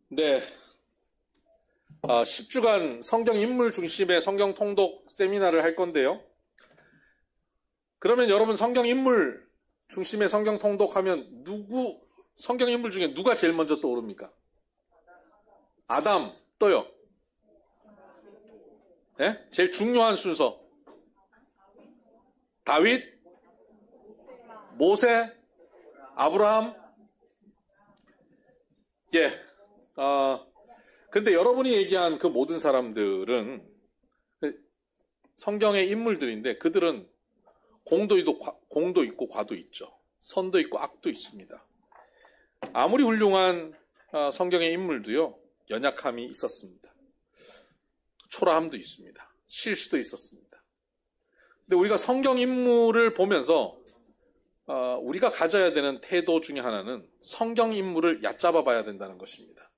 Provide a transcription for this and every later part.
네. 10주간 성경 인물 중심의 성경 통독 세미나를 할 건데요. 그러면 여러분 성경 인물 중심의 성경 통독하면 성경 인물 중에 누가 제일 먼저 떠오릅니까? 아담, 또요. 네? 제일 중요한 순서. 다윗, 모세, 아브라함. 예. 근데 여러분이 얘기한 그 모든 사람들은 성경의 인물들인데 그들은 공도 있고 과도 있죠. 선도 있고 악도 있습니다. 아무리 훌륭한 성경의 인물도요, 연약함이 있었습니다. 초라함도 있습니다. 실수도 있었습니다. 근데 우리가 성경 인물을 보면서 우리가 가져야 되는 태도 중에 하나는 성경 인물을 얕잡아 봐야 된다는 것입니다.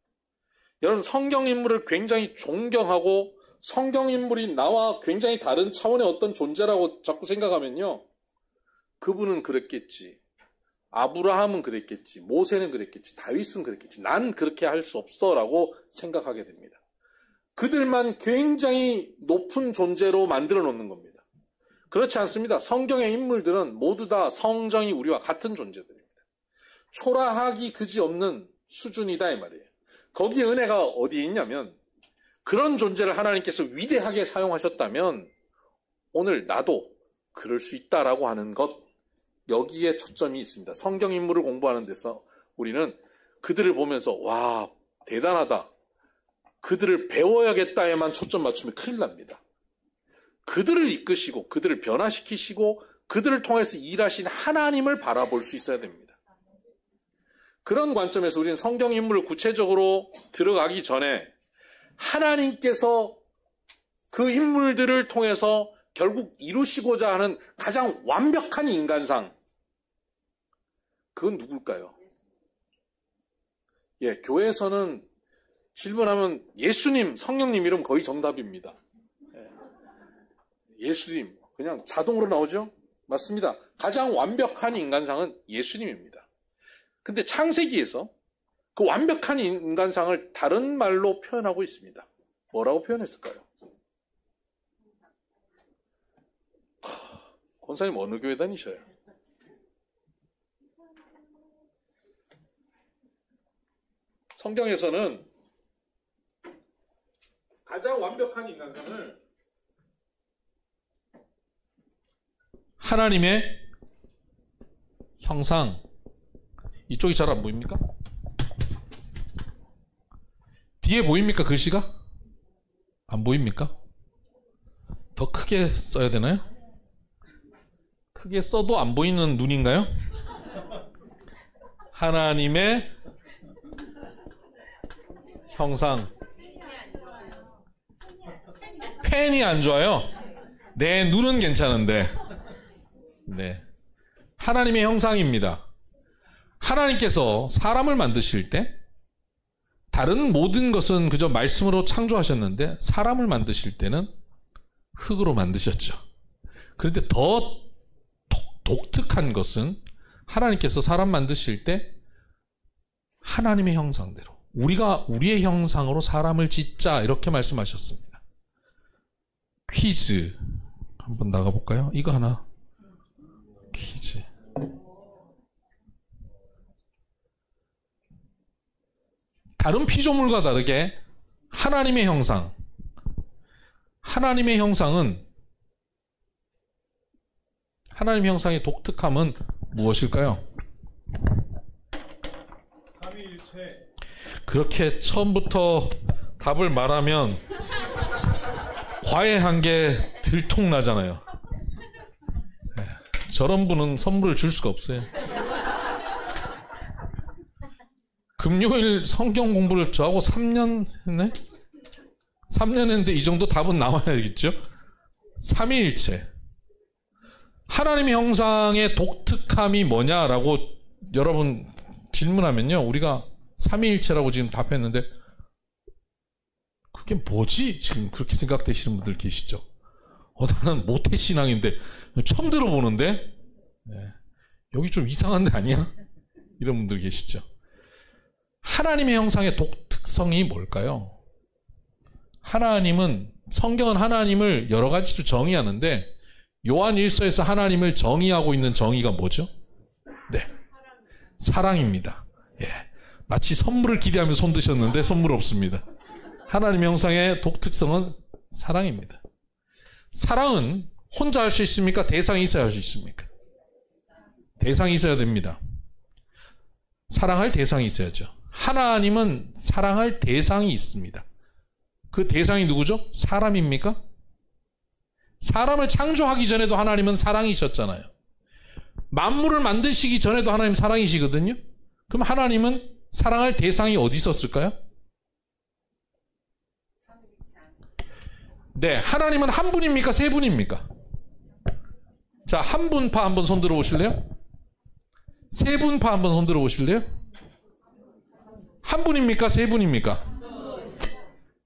여러분, 성경 인물을 굉장히 존경하고 성경 인물이 나와 굉장히 다른 차원의 어떤 존재라고 자꾸 생각하면요, 그분은 그랬겠지, 아브라함은 그랬겠지, 모세는 그랬겠지, 다윗은 그랬겠지, 나는 그렇게 할 수 없어 라고 생각하게 됩니다. 그들만 굉장히 높은 존재로 만들어 놓는 겁니다. 그렇지 않습니다. 성경의 인물들은 모두 다 성정이 우리와 같은 존재들입니다. 초라하기 그지없는 수준이다 이 말이에요. 거기에 은혜가 어디 있냐면, 그런 존재를 하나님께서 위대하게 사용하셨다면 오늘 나도 그럴 수 있다라고 하는 것, 여기에 초점이 있습니다. 성경 인물을 공부하는 데서 우리는 그들을 보면서 와, 대단하다, 그들을 배워야겠다에만 초점 맞추면 큰일 납니다. 그들을 이끄시고 그들을 변화시키시고 그들을 통해서 일하신 하나님을 바라볼 수 있어야 됩니다. 그런 관점에서 우리는 성경 인물을 구체적으로 들어가기 전에 하나님께서 그 인물들을 통해서 결국 이루시고자 하는 가장 완벽한 인간상, 그건 누굴까요? 예, 교회에서는 질문하면 예수님, 성령님 이름 거의 정답입니다. 예수님, 그냥 자동으로 나오죠? 맞습니다. 가장 완벽한 인간상은 예수님입니다. 근데 창세기에서 그 완벽한 인간상을 다른 말로 표현하고 있습니다. 뭐라고 표현했을까요? 권사님 어느 교회 다니셔요? 성경에서는 가장 완벽한 인간상을 하나님의 형상, 이쪽이 잘 안 보입니까? 뒤에 보입니까? 글씨가? 안 보입니까? 더 크게 써야 되나요? 크게 써도 안 보이는 눈인가요? 하나님의 형상. 펜이 안 좋아요? 내 눈은 괜찮은데. 네. 하나님의 형상입니다. 하나님께서 사람을 만드실 때 다른 모든 것은 그저 말씀으로 창조하셨는데 사람을 만드실 때는 흙으로 만드셨죠. 그런데 더 독특한 것은 하나님께서 사람 만드실 때 하나님의 형상대로, 우리가 우리의 형상으로 사람을 짓자 이렇게 말씀하셨습니다. 퀴즈 한번 나가볼까요? 이거 하나 퀴즈. 다른 피조물과 다르게 하나님의 형상, 하나님의 형상은, 하나님의 형상의 독특함은 무엇일까요? 삼위일체. 그렇게 처음부터 답을 말하면 과외한 게 들통나잖아요. 저런 분은 선물을 줄 수가 없어요. 금요일 성경 공부를 저하고 3년 했네? 3년 했는데 이 정도 답은 나와야겠죠? 삼위일체. 하나님의 형상의 독특함이 뭐냐라고 여러분 질문하면요, 우리가 삼위일체라고 지금 답했는데 그게 뭐지? 지금 그렇게 생각되시는 분들 계시죠? 나는 모태신앙인데 처음 들어보는데 여기 좀 이상한 데 아니야? 이런 분들 계시죠? 하나님의 형상의 독특성이 뭘까요? 성경은 하나님을 여러 가지로 정의하는데 요한 1서에서 하나님을 정의하고 있는 정의가 뭐죠? 네, 사랑입니다. 예, 마치 선물을 기대하며 손 드셨는데 선물 없습니다. 하나님의 형상의 독특성은 사랑입니다. 사랑은 혼자 할 수 있습니까? 대상이 있어야 할 수 있습니까? 대상이 있어야 됩니다. 사랑할 대상이 있어야죠. 하나님은 사랑할 대상이 있습니다. 그 대상이 누구죠? 사람입니까? 사람을 창조하기 전에도 하나님은 사랑이셨잖아요. 만물을 만드시기 전에도 하나님 사랑이시거든요. 그럼 하나님은 사랑할 대상이 어디 있었을까요? 네, 하나님은 한 분입니까? 세 분입니까? 자, 한 분파 한번 손 들어 보실래요? 세 분파 한번 손 들어 보실래요? 한 분입니까? 세 분입니까?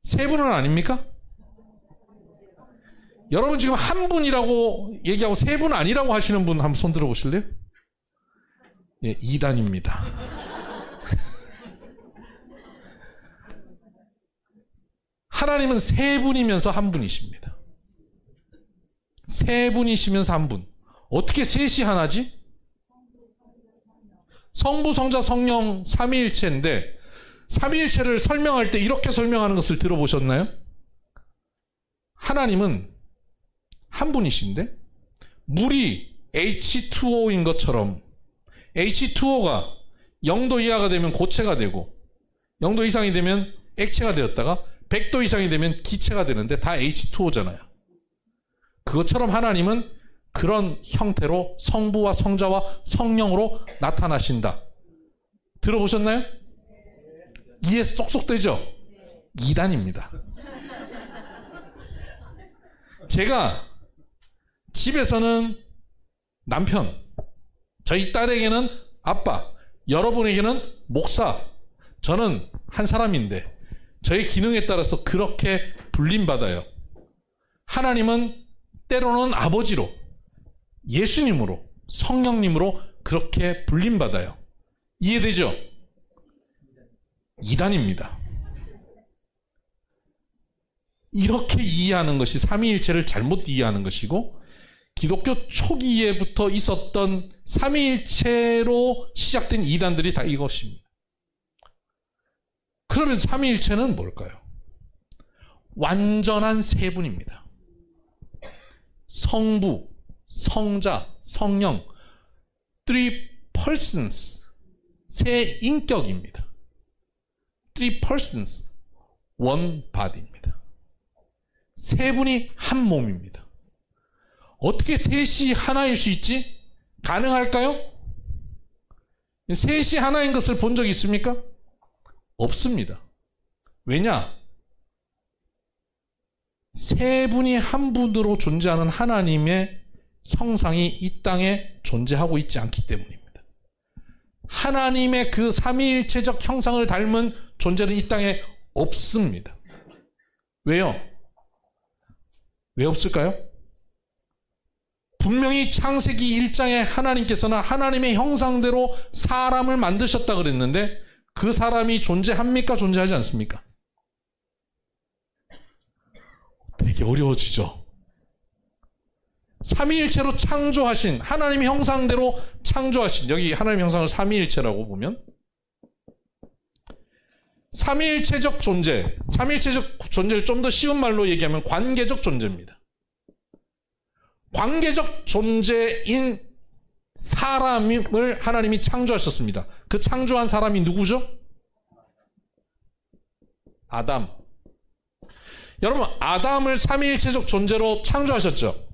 세 분은 아닙니까? 여러분 지금 한 분이라고 얘기하고 세 분 아니라고 하시는 분 한번 손 들어 보실래요? 예, 2단입니다. 하나님은 세 분이면서 한 분이십니다. 세 분이시면서 한 분. 어떻게 셋이 하나지? 성부, 성자, 성령 삼위일체인데 삼위일체를 설명할 때 이렇게 설명하는 것을 들어보셨나요? 하나님은 한 분이신데 물이 H2O인 것처럼 H2O가 0도 이하가 되면 고체가 되고 0도 이상이 되면 액체가 되었다가 100도 이상이 되면 기체가 되는데 다 H2O잖아요. 그것처럼 하나님은 그런 형태로 성부와 성자와 성령으로 나타나신다. 들어보셨나요? 이해 쏙쏙 되죠? 2단입니다. 제가 집에서는 남편, 저희 딸에게는 아빠, 여러분에게는 목사, 저는 한 사람인데 저의 기능에 따라서 그렇게 불림받아요. 하나님은 때로는 아버지로, 예수님으로, 성령님으로 그렇게 불림받아요. 이해되죠? 2단입니다. 이렇게 이해하는 것이 삼위일체를 잘못 이해하는 것이고 기독교 초기에부터 있었던 삼위일체로 시작된 이단들이 다 이것입니다. 그러면 삼위일체는 뭘까요? 완전한 세 분입니다. 성부, 성자, 성령, three persons, 세 인격입니다. three persons, one body입니다. 세 분이 한 몸입니다. 어떻게 셋이 하나일 수 있지? 가능할까요? 셋이 하나인 것을 본 적 있습니까? 없습니다. 왜냐? 세 분이 한 분으로 존재하는 하나님의 형상이 이 땅에 존재하고 있지 않기 때문입니다. 하나님의 그 삼위일체적 형상을 닮은 존재는 이 땅에 없습니다. 왜요? 왜 없을까요? 분명히 창세기 1장에 하나님께서는 하나님의 형상대로 사람을 만드셨다 그랬는데 그 사람이 존재합니까? 존재하지 않습니까? 되게 어려워지죠. 삼위일체로 창조하신 하나님의 형상대로 창조하신 여기 하나님의 형상을 삼위일체라고 보면 삼위일체적 존재, 삼위일체적 존재를 좀 더 쉬운 말로 얘기하면 관계적 존재입니다. 관계적 존재인 사람을 하나님이 창조하셨습니다. 그 창조한 사람이 누구죠? 아담. 여러분, 아담을 삼위일체적 존재로 창조하셨죠?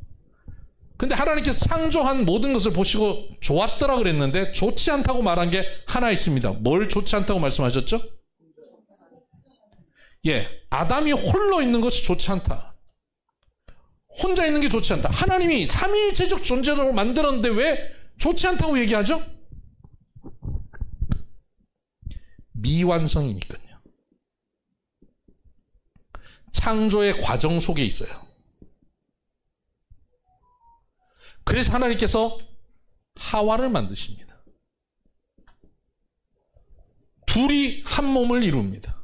근데 하나님께서 창조한 모든 것을 보시고 좋았더라 그랬는데 좋지 않다고 말한 게 하나 있습니다. 뭘 좋지 않다고 말씀하셨죠? 예, 아담이 홀로 있는 것이 좋지 않다. 혼자 있는 게 좋지 않다. 하나님이 삼위일체적 존재로 만들었는데 왜 좋지 않다고 얘기하죠? 미완성이니까요. 창조의 과정 속에 있어요. 그래서 하나님께서 하와를 만드십니다. 둘이 한 몸을 이룹니다.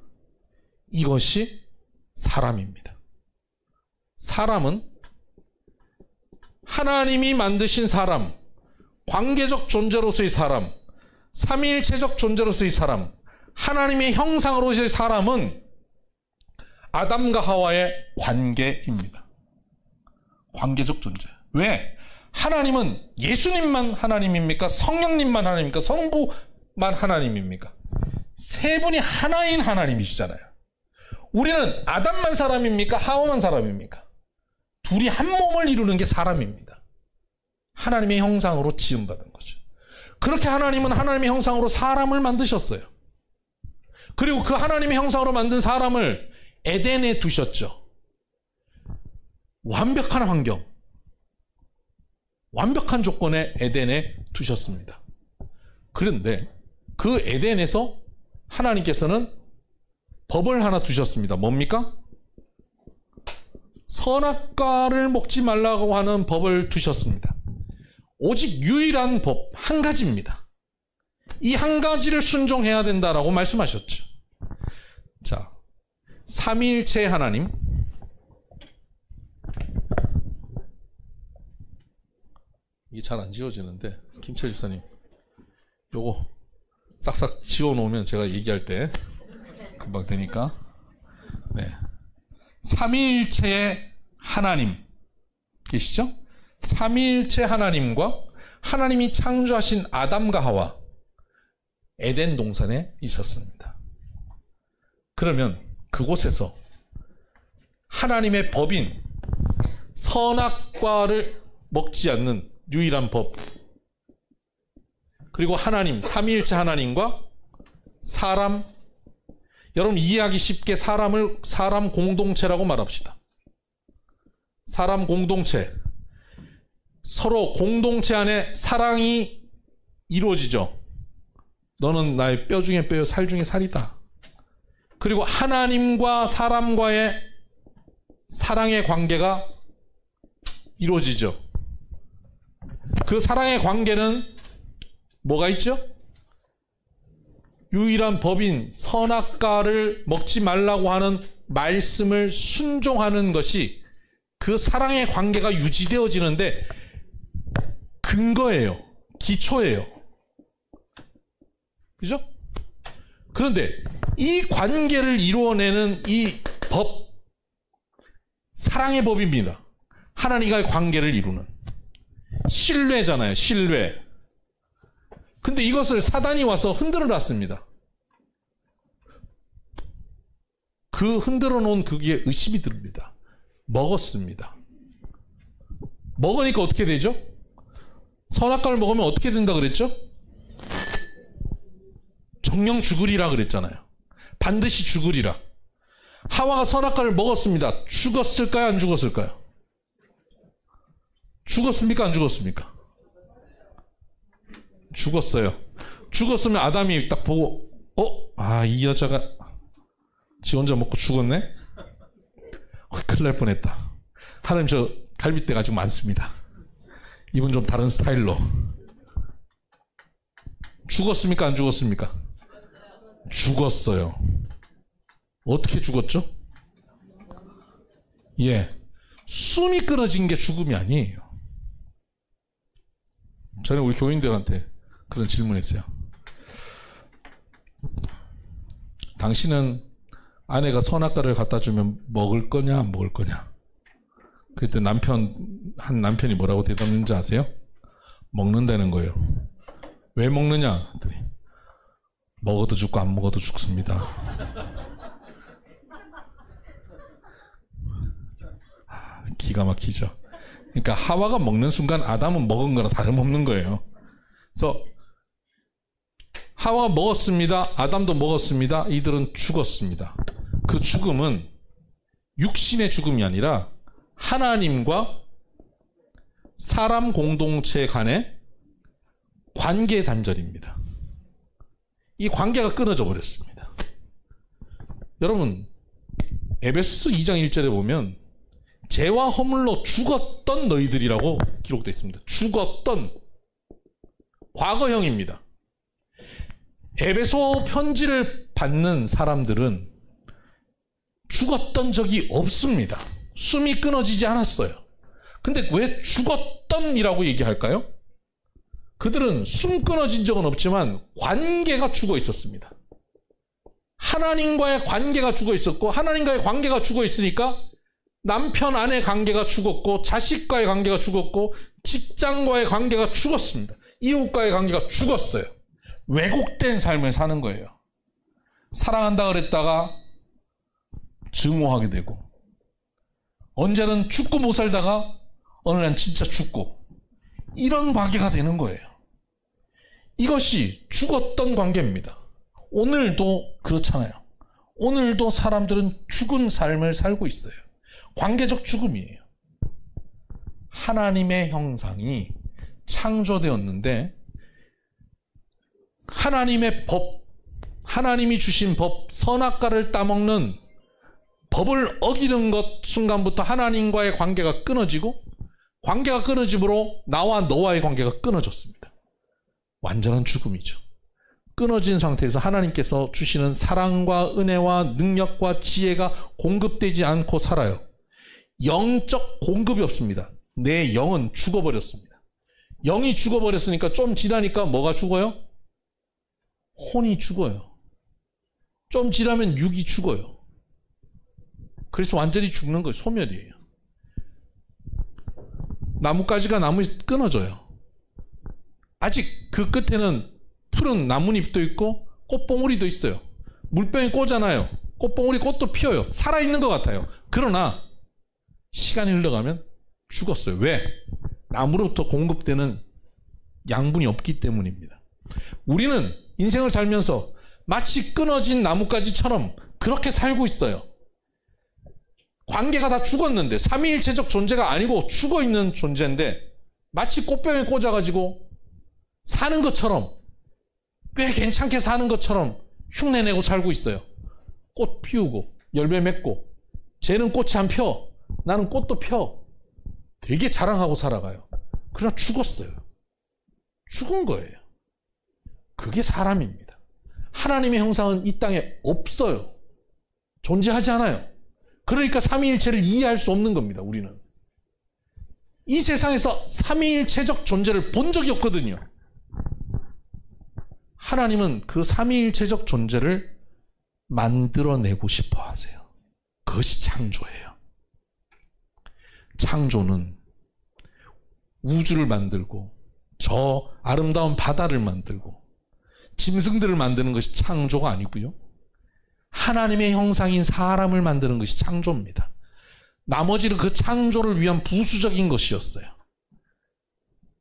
이것이 사람입니다. 사람은 하나님이 만드신 사람, 관계적 존재로서의 사람, 삼위일체적 존재로서의 사람, 하나님의 형상으로서의 사람은 아담과 하와의 관계입니다. 관계적 존재. 왜? 하나님은 예수님만 하나님입니까? 성령님만 하나님입니까? 성부만 하나님입니까? 세 분이 하나인 하나님이시잖아요. 우리는 아담만 사람입니까? 하와만 사람입니까? 둘이 한 몸을 이루는 게 사람입니다. 하나님의 형상으로 지음받은 거죠. 그렇게 하나님은 하나님의 형상으로 사람을 만드셨어요. 그리고 그 하나님의 형상으로 만든 사람을 에덴에 두셨죠. 완벽한 환경, 완벽한 조건의 에덴에 두셨습니다. 그런데 그 에덴에서 하나님께서는 법을 하나 두셨습니다. 뭡니까? 선악과를 먹지 말라고 하는 법을 두셨습니다. 오직 유일한 법 한 가지입니다. 이 한 가지를 순종해야 된다라고 말씀하셨죠. 자, 삼위일체 하나님, 이게 잘 안 지워지는데 김철 집사님 요거 싹싹 지워놓으면 제가 얘기할 때 금방 되니까. 네, 삼위일체의 하나님 계시죠? 삼위일체 하나님과 하나님이 창조하신 아담과 하와 에덴 동산에 있었습니다. 그러면 그곳에서 하나님의 법인 선악과를 먹지 않는 유일한 법, 그리고 하나님, 삼위일체 하나님과 사람, 여러분 이해하기 쉽게 사람 공동체라고 말합시다. 사람 공동체, 서로 공동체 안에 사랑이 이루어지죠. 너는 나의 뼈 중에 뼈요 살 중에 살이다. 그리고 하나님과 사람과의 사랑의 관계가 이루어지죠. 그 사랑의 관계는 뭐가 있죠? 유일한 법인 선악과를 먹지 말라고 하는 말씀을 순종하는 것이 그 사랑의 관계가 유지되어지는데 근거예요. 기초예요. 그죠? 그런데 이 관계를 이루어내는 이 법, 사랑의 법입니다. 하나님과의 관계를 이루는. 신뢰잖아요. 신뢰. 근데 이것을 사단이 와서 흔들어 놨습니다. 그 흔들어 놓은 그게 의심이 듭니다. 먹었습니다. 먹으니까 어떻게 되죠? 선악과를 먹으면 어떻게 된다 그랬죠? 정령 죽으리라 그랬잖아요. 반드시 죽으리라. 하와가 선악과를 먹었습니다. 죽었을까요? 안 죽었을까요? 죽었습니까? 안 죽었습니까? 죽었어요. 죽었으면 아담이 딱 보고 이 여자가 지 혼자 먹고 죽었네? 큰일 날 뻔했다. 하나님 저 갈빗대가 아직 많습니다. 이분 좀 다른 스타일로. 죽었습니까? 안 죽었습니까? 죽었어요. 어떻게 죽었죠? 예, 숨이 끊어진 게 죽음이 아니에요. 저는 우리 교인들한테 그런 질문했어요. 당신은 아내가 선악과를 갖다 주면 먹을 거냐 안 먹을 거냐? 그때 남편이 뭐라고 대답했는지 아세요? 먹는다는 거예요. 왜 먹느냐? 먹어도 죽고 안 먹어도 죽습니다. 기가 막히죠. 그러니까 하와가 먹는 순간 아담은 먹은 거나 다름없는 거예요. 그래서 하와가 먹었습니다. 아담도 먹었습니다. 이들은 죽었습니다. 그 죽음은 육신의 죽음이 아니라 하나님과 사람 공동체 간의 관계 단절입니다. 이 관계가 끊어져 버렸습니다. 여러분, 에베소서 2장 1절에 보면 죄와 허물로 죽었던 너희들이라고 기록되어 있습니다. 죽었던 과거형입니다. 에베소 편지를 받는 사람들은 죽었던 적이 없습니다. 숨이 끊어지지 않았어요. 근데 왜 죽었던이라고 얘기할까요? 그들은 숨 끊어진 적은 없지만 관계가 죽어 있었습니다. 하나님과의 관계가 죽어 있었고, 하나님과의 관계가 죽어 있으니까 남편 아내 관계가 죽었고, 자식과의 관계가 죽었고, 직장과의 관계가 죽었습니다. 이웃과의 관계가 죽었어요. 왜곡된 삶을 사는 거예요. 사랑한다 그랬다가 증오하게 되고, 언제는 죽고 못 살다가 어느 날 진짜 죽고, 이런 관계가 되는 거예요. 이것이 죽었던 관계입니다. 오늘도 그렇잖아요. 오늘도 사람들은 죽은 삶을 살고 있어요. 관계적 죽음이에요. 하나님의 형상이 창조되었는데 하나님의 법, 하나님이 주신 법, 선악과를 따먹는 법을 어기는 것 순간부터 하나님과의 관계가 끊어지고, 관계가 끊어짐으로 나와 너와의 관계가 끊어졌습니다. 완전한 죽음이죠. 끊어진 상태에서 하나님께서 주시는 사랑과 은혜와 능력과 지혜가 공급되지 않고 살아요. 영적 공급이 없습니다. 내 영은 죽어버렸습니다. 영이 죽어버렸으니까 좀 지나니까 뭐가 죽어요? 혼이 죽어요. 좀 지나면 육이 죽어요. 그래서 완전히 죽는 거예요. 소멸이에요. 나뭇가지가 나무에 끊어져요. 아직 그 끝에는 푸른 나뭇잎도 있고 꽃봉오리도 있어요. 물병에 꽂잖아요. 꽃봉오리 꽃도 피어요. 살아있는 것 같아요. 그러나 시간이 흘러가면 죽었어요. 왜? 나무로부터 공급되는 양분이 없기 때문입니다. 우리는 인생을 살면서 마치 끊어진 나뭇가지처럼 그렇게 살고 있어요. 관계가 다 죽었는데, 삼위일체적 존재가 아니고 죽어있는 존재인데 마치 꽃병에 꽂아가지고 사는 것처럼, 꽤 괜찮게 사는 것처럼 흉내내고 살고 있어요. 꽃 피우고 열매 맺고, 쟤는 꽃이 안 펴, 나는 꽃도 펴, 되게 자랑하고 살아가요. 그러나 죽었어요. 죽은 거예요. 그게 사람입니다. 하나님의 형상은 이 땅에 없어요. 존재하지 않아요. 그러니까 삼위일체를 이해할 수 없는 겁니다. 우리는 이 세상에서 삼위일체적 존재를 본 적이 없거든요. 하나님은 그 삼위일체적 존재를 만들어내고 싶어 하세요. 그것이 창조예요. 창조는 우주를 만들고 저 아름다운 바다를 만들고 짐승들을 만드는 것이 창조가 아니고요. 하나님의 형상인 사람을 만드는 것이 창조입니다. 나머지는 그 창조를 위한 부수적인 것이었어요.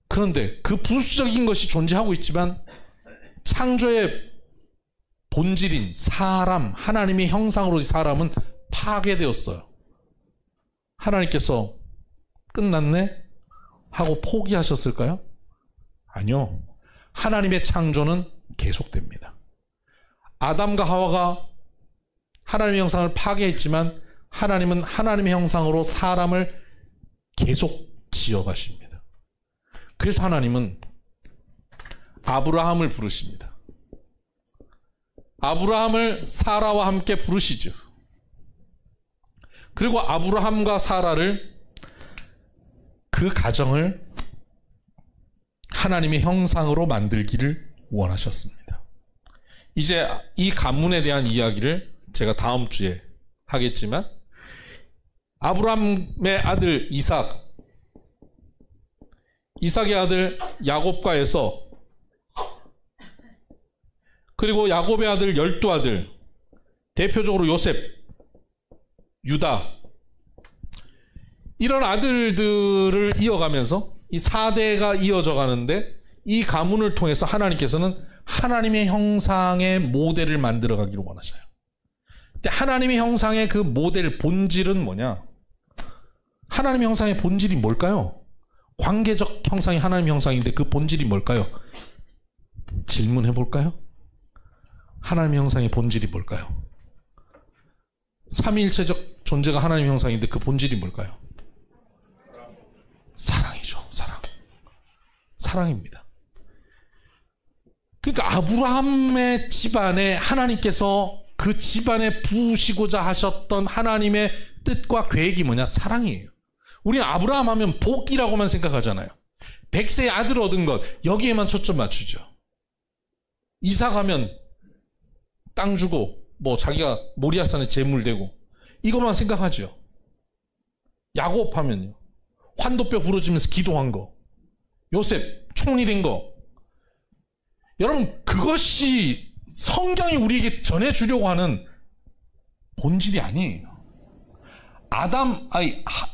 그런데 그 부수적인 것이 존재하고 있지만 창조의 본질인 사람, 하나님의 형상으로의 사람은 파괴되었어요. 하나님께서 끝났네? 하고 포기하셨을까요? 아니요. 하나님의 창조는 계속됩니다. 아담과 하와가 하나님의 형상을 파괴했지만 하나님은 하나님의 형상으로 사람을 계속 지어가십니다. 그래서 하나님은 아브라함을 부르십니다. 아브라함을 사라와 함께 부르시죠. 그리고 아브라함과 사라를, 그 가정을 하나님의 형상으로 만들기를 원하셨습니다. 이제 이 가문에 대한 이야기를 제가 다음 주에 하겠지만, 아브라함의 아들 이삭의 아들 야곱과에서, 그리고 야곱의 아들 12아들, 대표적으로 요셉, 유다, 이런 아들들을 이어가면서 이 4대가 이어져 가는데, 이 가문을 통해서 하나님께서는 하나님의 형상의 모델을 만들어 가기를 원하셔요. 근데 하나님의 형상의 그 모델 본질은 뭐냐? 하나님의 형상의 본질이 뭘까요? 관계적 형상이 하나님의 형상인데 그 본질이 뭘까요? 질문해 볼까요? 하나님의 형상의 본질이 뭘까요? 삼위일체적 존재가 하나님의 형상인데 그 본질이 뭘까요? 사랑이죠. 사랑입니다. 그러니까 아브라함의 집안에 하나님께서 그 집안에 부으시고자 하셨던 하나님의 뜻과 계획이 뭐냐? 사랑이에요. 우리는 아브라함 하면 복이라고만 생각하잖아요. 100세의 아들을 얻은 것, 여기에만 초점 맞추죠. 이사 가면 땅 주고 뭐 자기가 모리아산에 재물 대고 이것만 생각하죠. 야곱 하면요, 환도뼈 부러지면서 기도한 거, 요셉 총리 된 거. 여러분, 그것이 성경이 우리에게 전해주려고 하는 본질이 아니에요.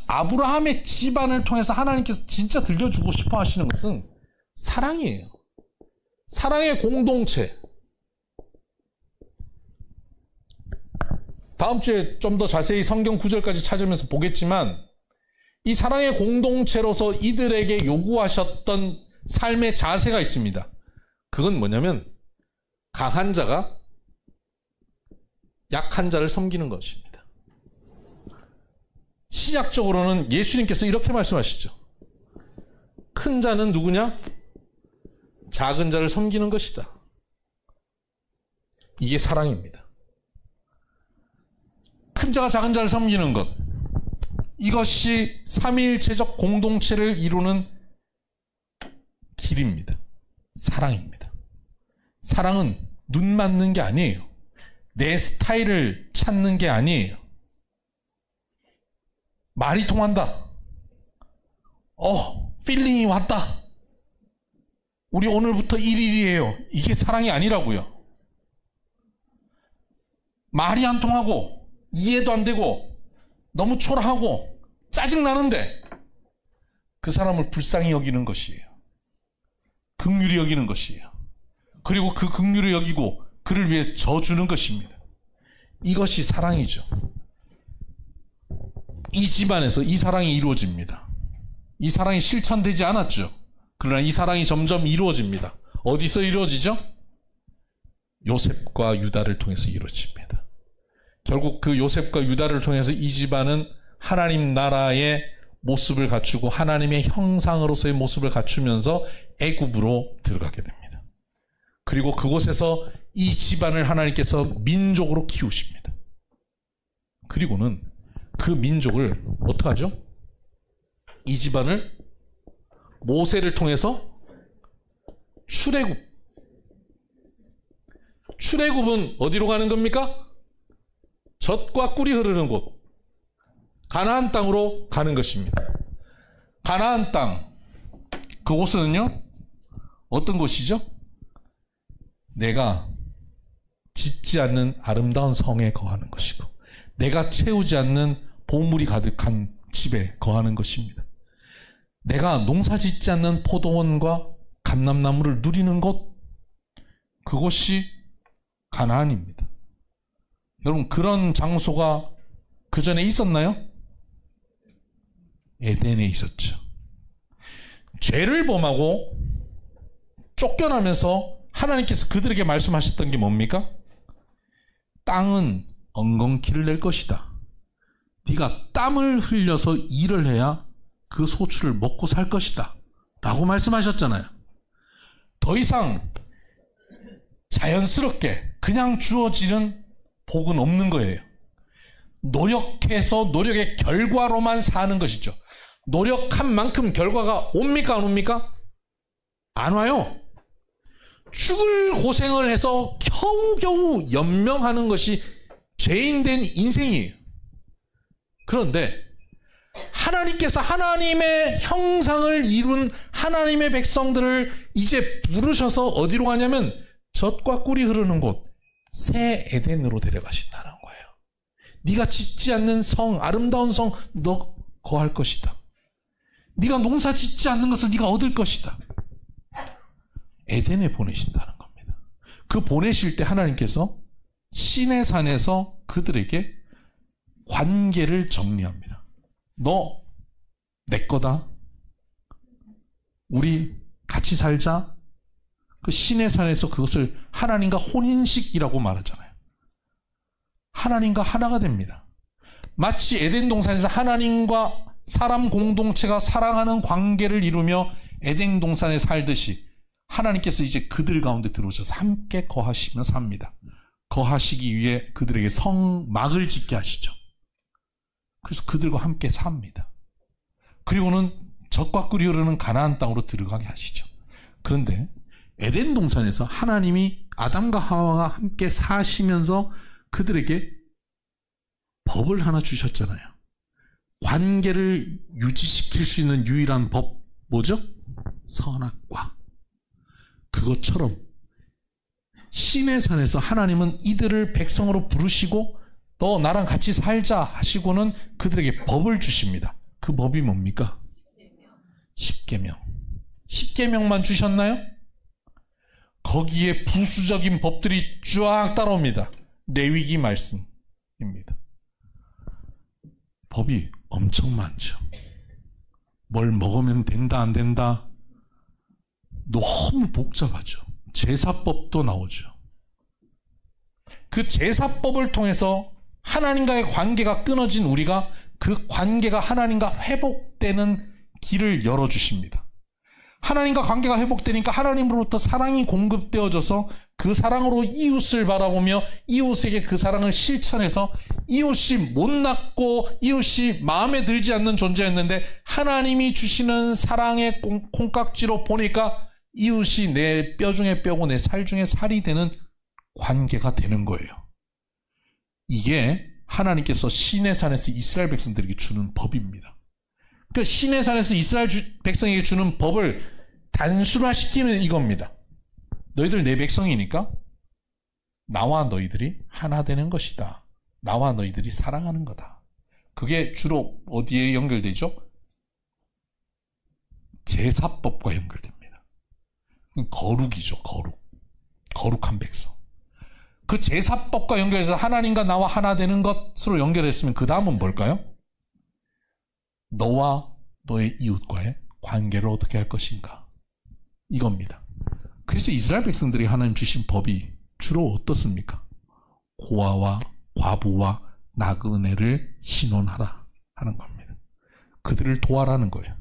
아브라함의 집안을 통해서 하나님께서 진짜 들려주고 싶어 하시는 것은 사랑이에요. 사랑의 공동체. 다음 주에 좀 더 자세히 성경 구절까지 찾으면서 보겠지만, 이 사랑의 공동체로서 이들에게 요구하셨던 삶의 자세가 있습니다. 그건 뭐냐면 강한 자가 약한 자를 섬기는 것입니다. 신약적으로는 예수님께서 이렇게 말씀하시죠. 큰 자는 누구냐? 작은 자를 섬기는 것이다. 이게 사랑입니다. 큰 자가 작은 자를 섬기는 것, 이것이 삼위일체적 공동체를 이루는 길입니다. 사랑입니다. 사랑은 눈 맞는 게 아니에요. 내 스타일을 찾는 게 아니에요. 말이 통한다. 필링이 왔다. 우리 오늘부터 1일이에요. 이게 사랑이 아니라고요. 말이 안 통하고 이해도 안 되고 너무 초라하고 짜증나는데 그 사람을 불쌍히 여기는 것이에요. 긍휼히 여기는 것이에요. 그리고 그 긍휼히 여기고 그를 위해 져주는 것입니다. 이것이 사랑이죠. 이 집안에서 이 사랑이 이루어집니다. 이 사랑이 실천되지 않았죠. 그러나 이 사랑이 점점 이루어집니다. 어디서 이루어지죠? 요셉과 유다를 통해서 이루어집니다. 결국 그 요셉과 유다를 통해서 이 집안은 하나님 나라의 모습을 갖추고 하나님의 형상으로서의 모습을 갖추면서 애굽으로 들어가게 됩니다. 그리고 그곳에서 이 집안을 하나님께서 민족으로 키우십니다. 그리고는 그 민족을 어떡하죠? 이 집안을 모세를 통해서 출애굽은 어디로 가는 겁니까? 젖과 꿀이 흐르는 곳, 가나안 땅으로 가는 것입니다. 가나안 땅, 그곳은요 어떤 곳이죠? 내가 짓지 않는 아름다운 성에 거하는 것이고 내가 채우지 않는 보물이 가득한 집에 거하는 것입니다. 내가 농사 짓지 않는 포도원과 감람나무를 누리는 곳, 그곳이 가나안입니다. 여러분, 그런 장소가 그 전에 있었나요? 에덴에 있었죠. 죄를 범하고 쫓겨나면서 하나님께서 그들에게 말씀하셨던 게 뭡니까? 땅은 엉겅퀴를 낼 것이다. 네가 땀을 흘려서 일을 해야 그 소출을 먹고 살 것이다 라고 말씀하셨잖아요. 더 이상 자연스럽게 그냥 주어지는 복은 없는 거예요. 노력해서 노력의 결과로만 사는 것이죠. 노력한 만큼 결과가 옵니까 안 옵니까? 안 와요. 죽을 고생을 해서 겨우겨우 연명하는 것이 죄인된 인생이에요. 그런데 하나님께서 하나님의 형상을 이룬 하나님의 백성들을 이제 부르셔서 어디로 가냐면 젖과 꿀이 흐르는 곳, 새 에덴으로 데려가신다는 거예요. 네가 짓지 않는 성, 아름다운 성, 너 거할 것이다. 네가 농사 짓지 않는 것을 네가 얻을 것이다. 에덴에 보내신다는 겁니다. 그 보내실 때 하나님께서 시내산에서 그들에게 관계를 정리합니다. 너 내 거다. 우리 같이 살자. 그 시내산에서 그것을 하나님과 혼인식이라고 말하잖아요. 하나님과 하나가 됩니다. 마치 에덴 동산에서 하나님과 사람 공동체가 사랑하는 관계를 이루며 에덴 동산에 살듯이 하나님께서 이제 그들 가운데 들어오셔서 함께 거하시며 삽니다. 거하시기 위해 그들에게 성막을 짓게 하시죠. 그래서 그들과 함께 삽니다. 그리고는 젖과 꿀이 흐르는 가나안 땅으로 들어가게 하시죠. 그런데 에덴 동산에서 하나님이 아담과 하와가 함께 사시면서 그들에게 법을 하나 주셨잖아요. 관계를 유지시킬 수 있는 유일한 법 뭐죠? 선악과. 그것처럼 신의 산에서 하나님은 이들을 백성으로 부르시고 너 나랑 같이 살자 하시고는 그들에게 법을 주십니다. 그 법이 뭡니까? 10계명. 10계명만 주셨나요? 거기에 부수적인 법들이 쫙 따라옵니다. 레위기 말씀입니다. 법이 엄청 많죠. 뭘 먹으면 된다 안 된다 너무 복잡하죠. 제사법도 나오죠. 그 제사법을 통해서 하나님과의 관계가 끊어진 우리가 그 관계가 하나님과 회복되는 길을 열어주십니다. 하나님과 관계가 회복되니까 하나님으로부터 사랑이 공급되어져서 그 사랑으로 이웃을 바라보며 이웃에게 그 사랑을 실천해서 이웃이 못났고 이웃이 마음에 들지 않는 존재였는데 하나님이 주시는 사랑의 콩깍지로 보니까 이웃이 내 뼈 중에 뼈고 내 살 중에 살이 되는 관계가 되는 거예요. 이게 하나님께서 시내 산에서 이스라엘 백성들에게 주는 법입니다. 그러니까 시내 산에서 이스라엘 백성에게 주는 법을 단순화시키는 이겁니다. 너희들 내 백성이니까 나와 너희들이 하나 되는 것이다. 나와 너희들이 사랑하는 거다. 그게 주로 어디에 연결되죠? 제사법과 연결됩니다. 거룩이죠. 거룩한 백성. 그 제사법과 연결해서 하나님과 나와 하나 되는 것으로 연결했으면 그 다음은 뭘까요? 너와 너의 이웃과의 관계를 어떻게 할 것인가? 이겁니다. 그래서 이스라엘 백성들이 하나님 주신 법이 주로 어떻습니까? 고아와 과부와 나그네를 신원하라 하는 겁니다. 그들을 도와라는 거예요.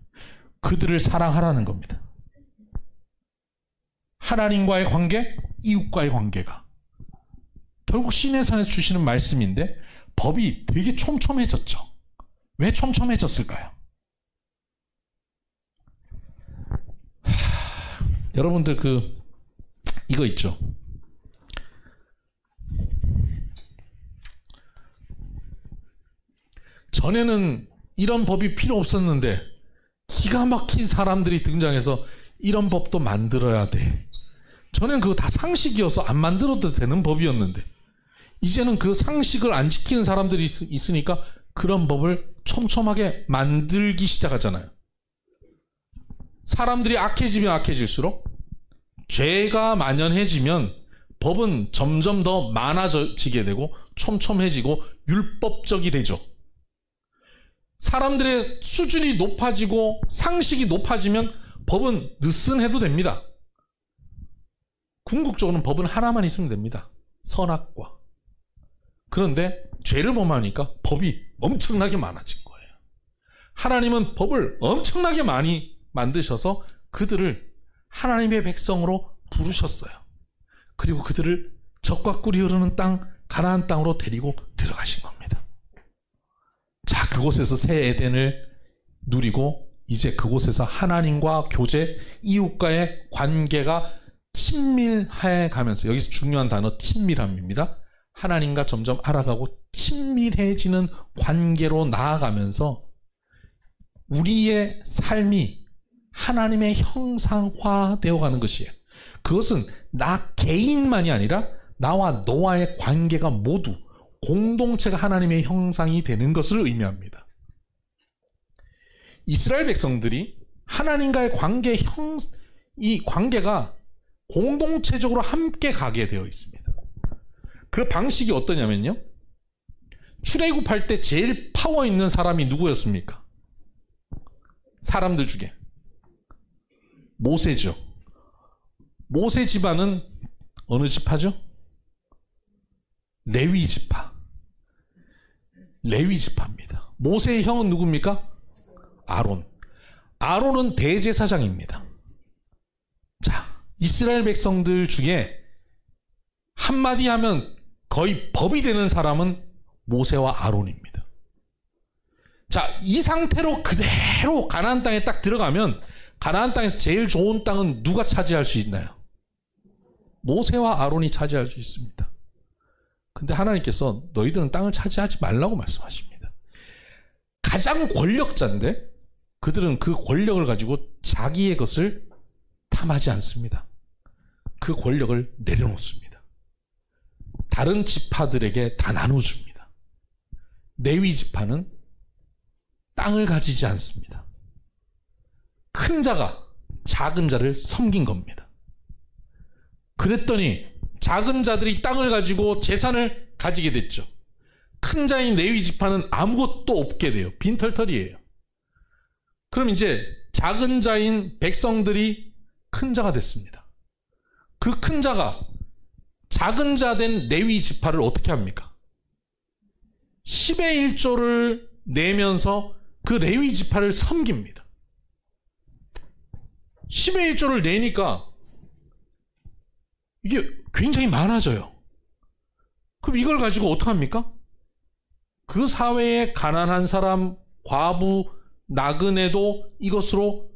그들을 사랑하라는 겁니다. 하나님과의 관계, 이웃과의 관계가 결국 신의 산에서 주시는 말씀인데 법이 되게 촘촘해졌죠. 왜 촘촘해졌을까요? 여러분들 이거 있죠. 전에는 이런 법이 필요 없었는데 기가 막힌 사람들이 등장해서 이런 법도 만들어야 돼. 전에는 그거 다 상식이어서 안 만들어도 되는 법이었는데 이제는 그 상식을 안 지키는 사람들이 있으니까 그런 법을 촘촘하게 만들기 시작하잖아요. 사람들이 악해지면 악해질수록 죄가 만연해지면 법은 점점 더 많아지게 되고 촘촘해지고 율법적이 되죠. 사람들의 수준이 높아지고 상식이 높아지면 법은 느슨해도 됩니다. 궁극적으로는 법은 하나만 있으면 됩니다. 선악과. 그런데 죄를 범하니까 법이 엄청나게 많아진 거예요. 하나님은 법을 엄청나게 많이 만드셔서 그들을 하나님의 백성으로 부르셨어요. 그리고 그들을 젖과 꿀이 흐르는 땅, 가나안 땅으로 데리고 들어가신 겁니다. 자, 그곳에서 새 에덴을 누리고 이제 그곳에서 하나님과 교제, 이웃과의 관계가 친밀해 가면서, 여기서 중요한 단어 친밀함입니다. 하나님과 점점 알아가고 친밀해지는 관계로 나아가면서 우리의 삶이 하나님의 형상화되어 가는 것이에요. 그것은 나 개인만이 아니라 나와 너와의 관계가 모두 공동체가 하나님의 형상이 되는 것을 의미합니다. 이스라엘 백성들이 하나님과의 이 관계가 공동체적으로 함께 가게 되어 있습니다. 그 방식이 어떠냐면요. 출애굽할 때 제일 파워 있는 사람이 누구였습니까? 사람들 중에 모세죠. 모세 집안은 어느 지파죠? 레위 지파. 레위 지파입니다. 모세의 형은 누굽니까? 아론. 아론은 대제사장입니다. 자, 이스라엘 백성들 중에 한마디 하면 거의 법이 되는 사람은 모세와 아론입니다. 자, 이 상태로 그대로 가나안 땅에 딱 들어가면 가나안 땅에서 제일 좋은 땅은 누가 차지할 수 있나요? 모세와 아론이 차지할 수 있습니다. 근데 하나님께서 너희들은 땅을 차지하지 말라고 말씀하십니다. 가장 권력자인데 그들은 그 권력을 가지고 자기의 것을 탐하지 않습니다. 그 권력을 내려놓습니다. 다른 지파들에게 다 나눠줍니다. 레위 지파는 땅을 가지지 않습니다. 큰 자가 작은 자를 섬긴 겁니다. 그랬더니 작은 자들이 땅을 가지고 재산을 가지게 됐죠. 큰 자인 레위 지파는 아무것도 없게 돼요. 빈털털이에요. 그럼 이제 작은 자인 백성들이 큰 자가 됐습니다. 그 큰 자가 작은 자 된 레위 지파를 어떻게 합니까? 10의 1조를 내면서 그 레위 지파를 섬깁니다. 10의 1조를 내니까 이게 굉장히 많아져요. 그럼 이걸 가지고 어떡합니까? 그 사회에 가난한 사람, 과부, 나그네도 이것으로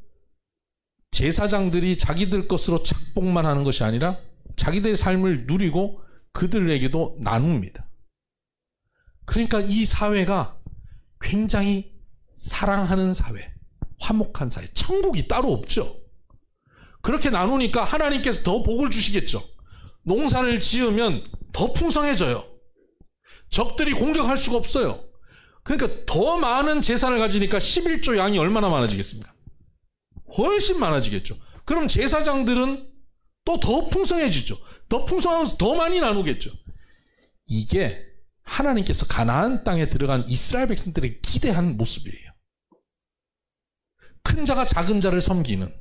제사장들이 자기들 것으로 착복만 하는 것이 아니라 자기들의 삶을 누리고 그들에게도 나눕니다. 그러니까 이 사회가 굉장히 사랑하는 사회, 화목한 사회, 천국이 따로 없죠. 그렇게 나누니까 하나님께서 더 복을 주시겠죠. 농사를 지으면 더 풍성해져요. 적들이 공격할 수가 없어요. 그러니까 더 많은 재산을 가지니까 11조 양이 얼마나 많아지겠습니까? 훨씬 많아지겠죠. 그럼 제사장들은 또 더 풍성해지죠. 더 풍성하면서 더 많이 나누겠죠. 이게 하나님께서 가나안 땅에 들어간 이스라엘 백성들에게 기대한 모습이에요. 큰 자가 작은 자를 섬기는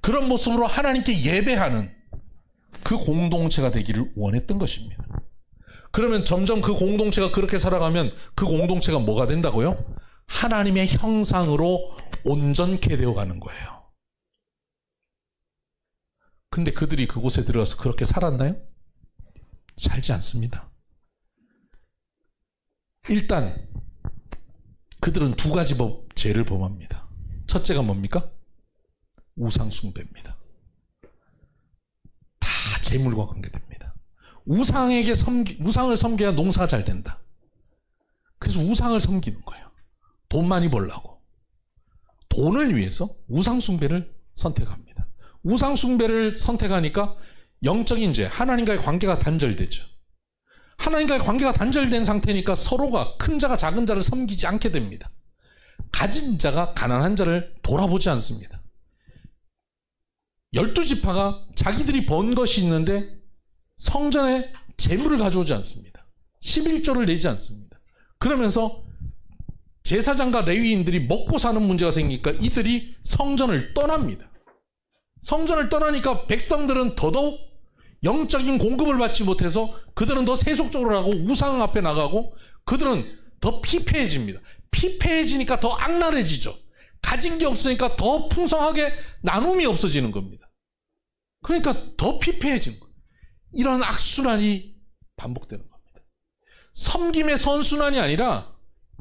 그런 모습으로 하나님께 예배하는 그 공동체가 되기를 원했던 것입니다. 그러면 점점 그 공동체가 그렇게 살아가면 그 공동체가 뭐가 된다고요? 하나님의 형상으로 온전케 되어가는 거예요. 근데 그들이 그곳에 들어가서 그렇게 살았나요? 살지 않습니다. 일단 그들은 두 가지 죄를 범합니다. 첫째가 뭡니까? 우상 숭배입니다. 다 재물과 관계됩니다. 우상을 섬겨야 농사가 잘 된다. 그래서 우상을 섬기는 거예요. 돈 많이 벌라고. 돈을 위해서 우상 숭배를 선택합니다. 우상 숭배를 선택하니까 영적인 죄, 하나님과의 관계가 단절되죠. 하나님과의 관계가 단절된 상태니까 서로가 큰 자가 작은 자를 섬기지 않게 됩니다. 가진 자가 가난한 자를 돌아보지 않습니다. 12지파가 자기들이 번 것이 있는데 성전에 재물을 가져오지 않습니다. 11조를 내지 않습니다. 그러면서 제사장과 레위인들이 먹고 사는 문제가 생기니까 이들이 성전을 떠납니다. 성전을 떠나니까 백성들은 더더욱 영적인 공급을 받지 못해서 그들은 더 세속적으로 하고 우상 앞에 나가고 그들은 더 피폐해집니다. 피폐해지니까 더 악랄해지죠. 가진 게 없으니까 더 풍성하게 나눔이 없어지는 겁니다. 그러니까 더 피폐해지는 거예요. 이런 악순환이 반복되는 겁니다. 섬김의 선순환이 아니라